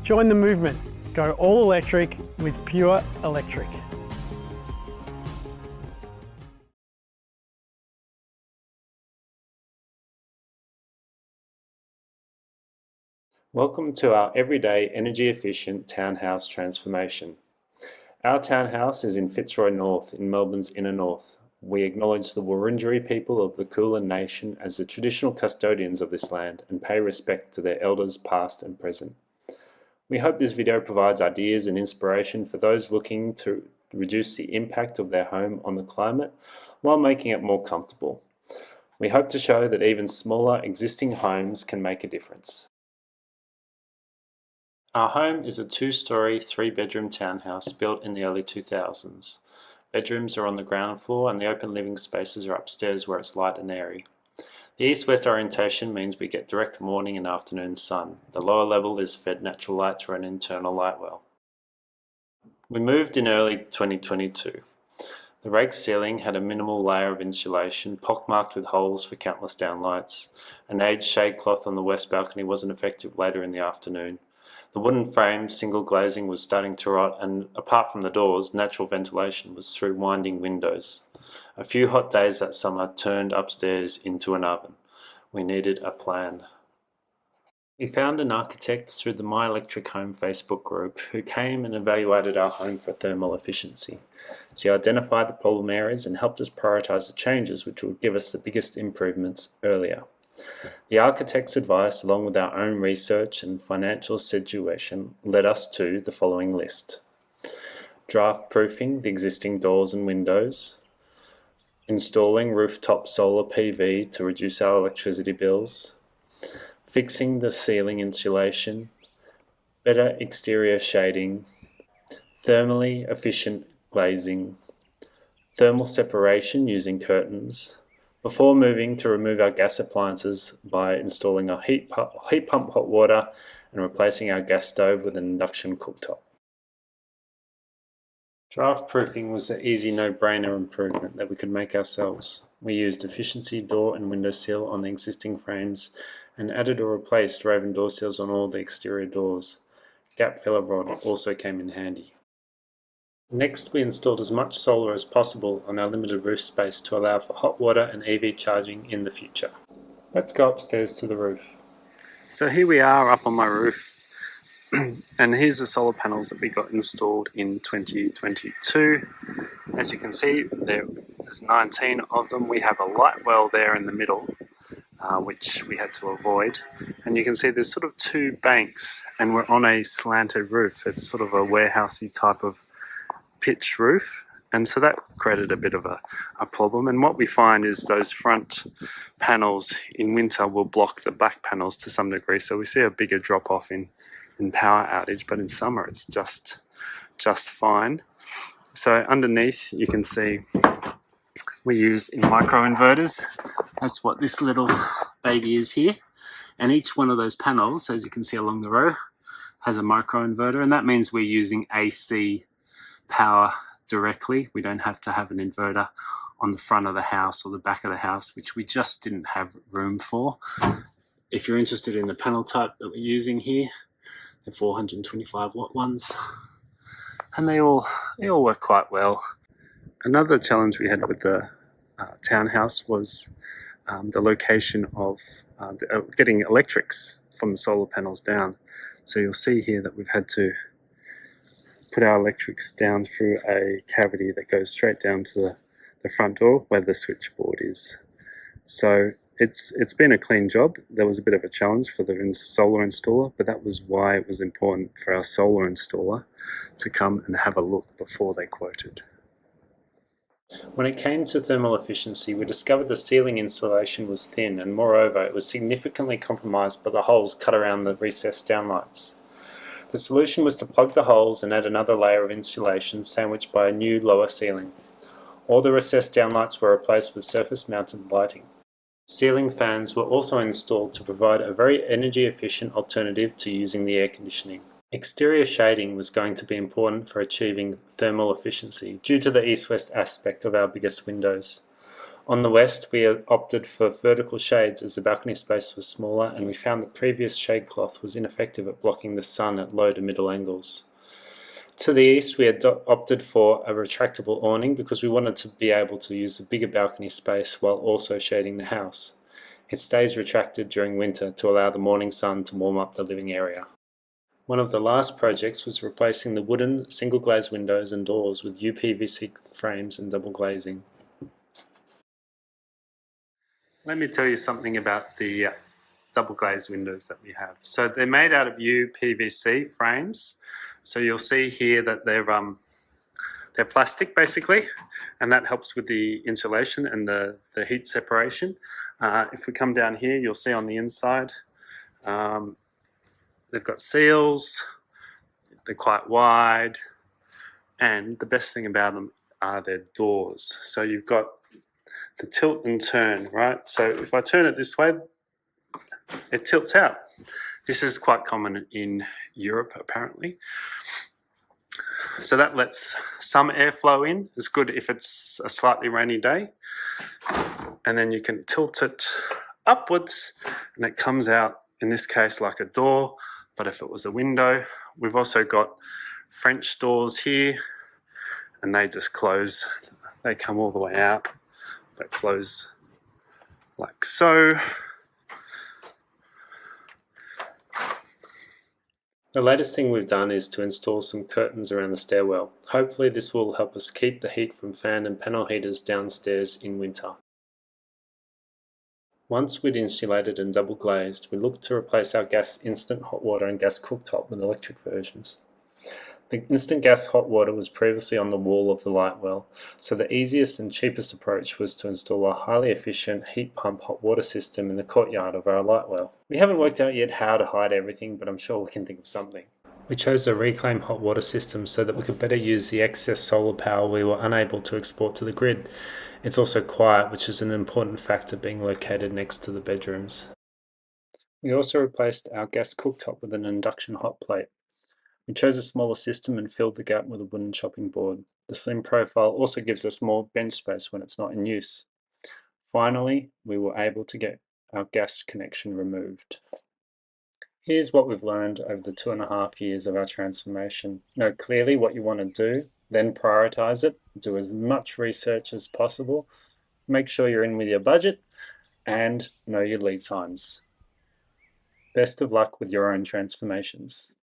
Join the movement. Go all electric with Pure Electric. Welcome to our everyday energy efficient townhouse transformation. Our townhouse is in Fitzroy North in Melbourne's inner north. We acknowledge the Wurundjeri people of the Kulin Nation as the traditional custodians of this land and pay respect to their elders past and present. We hope this video provides ideas and inspiration for those looking to reduce the impact of their home on the climate while making it more comfortable. We hope to show that even smaller existing homes can make a difference. Our home is a 2-storey, 3-bedroom townhouse built in the early 2000s. Bedrooms are on the ground floor and the open living spaces are upstairs where it's light and airy. The east-west orientation means we get direct morning and afternoon sun. The lower level is fed natural light through an internal light well. We moved in early 2022. The raked ceiling had a minimal layer of insulation, pockmarked with holes for countless downlights. An aged shade cloth on the west balcony wasn't effective later in the afternoon. The wooden frame, single glazing was starting to rot, and apart from the doors, natural ventilation was through winding windows. A few hot days that summer turned upstairs into an oven. We needed a plan. We found an architect through the My Electric Home Facebook group who came and evaluated our home for thermal efficiency. She identified the problem areas and helped us prioritise the changes which would give us the biggest improvements earlier. The architect's advice, along with our own research and financial situation, led us to the following list: draft-proofing the existing doors and windows, installing rooftop solar PV to reduce our electricity bills, fixing the ceiling insulation, better exterior shading, thermally efficient glazing, thermal separation using curtains, before moving to remove our gas appliances by installing a heat pump hot water and replacing our gas stove with an induction cooktop. Draft-proofing was the easy no-brainer improvement that we could make ourselves. We used efficiency door and window seal on the existing frames and added or replaced raven door seals on all the exterior doors. Gap filler rod also came in handy. Next, we installed as much solar as possible on our limited roof space to allow for hot water and EV charging in the future. Let's go upstairs to the roof. So here we are up on my roof, and here's the solar panels that we got installed in 2022. As you can see, there's 19 of them. We have a light well there in the middle, which we had to avoid. And you can see there's sort of 2 banks, and we're on a slanted roof. It's sort of a warehousey type of pitched roof, and so that created a bit of a problem. And what we find is those front panels in winter will block the back panels to some degree, so we see a bigger drop off in power outage, but in summer it's just fine. So underneath you can see we use in microinverters. That's what this little baby is here, and each one of those panels, as you can see along the row, has a microinverter, and that means we're using AC power directly. We don't have to have an inverter on the front of the house or the back of the house, which we just didn't have room for. If you're interested in the panel type that we're using here, the 425 watt ones, and they all work quite well. Another challenge we had with the townhouse was the location of getting electrics from the solar panels down. So you'll see here that we've had to put our electrics down through a cavity that goes straight down to the front door where the switchboard is. So it's been a clean job. There was a bit of a challenge for the solar installer, but that was why it was important for our solar installer to come and have a look before they quoted. When it came to thermal efficiency, we discovered the ceiling insulation was thin, and moreover it was significantly compromised by the holes cut around the recessed downlights. The solution was to plug the holes and add another layer of insulation sandwiched by a new lower ceiling. All the recessed downlights were replaced with surface-mounted lighting. Ceiling fans were also installed to provide a very energy-efficient alternative to using the air conditioning. Exterior shading was going to be important for achieving thermal efficiency due to the east-west aspect of our biggest windows. On the west, we opted for vertical shades as the balcony space was smaller, and we found the previous shade cloth was ineffective at blocking the sun at low to middle angles. To the east, we had opted for a retractable awning because we wanted to be able to use the bigger balcony space while also shading the house. It stays retracted during winter to allow the morning sun to warm up the living area. One of the last projects was replacing the wooden single glaze windows and doors with UPVC frames and double glazing. Let me tell you something about the double glazed windows that we have. So they're made out of UPVC frames. So you'll see here that they're plastic basically, and that helps with the insulation and the heat separation. If we come down here, you'll see on the inside, they've got seals, they're quite wide, and the best thing about them are their doors. So you've got the tilt and turn, right? So if I turn it this way, it tilts out. This is quite common in Europe, apparently. So that lets some airflow in. It's good if it's a slightly rainy day. And then you can tilt it upwards and it comes out, in this case, like a door. But if it was a window, we've also got French doors here, and they just close. They come all the way out. They close like so. The latest thing we've done is to install some curtains around the stairwell. Hopefully this will help us keep the heat from fan and panel heaters downstairs in winter. Once we'd insulated and double glazed, we looked to replace our gas instant hot water and gas cooktop with electric versions. The instant gas hot water was previously on the wall of the light well, so the easiest and cheapest approach was to install a highly efficient heat pump hot water system in the courtyard of our light well. We haven't worked out yet how to hide everything, but I'm sure we can think of something. We chose a reclaim hot water system so that we could better use the excess solar power we were unable to export to the grid. It's also quiet, which is an important factor being located next to the bedrooms. We also replaced our gas cooktop with an induction hot plate. We chose a smaller system and filled the gap with a wooden chopping board. The slim profile also gives us more bench space when it's not in use. Finally, we were able to get our gas connection removed. Here's what we've learned over the 2.5 years of our transformation. Know clearly what you want to do, then prioritize it, do as much research as possible, make sure you're in with your budget, and know your lead times. Best of luck with your own transformations.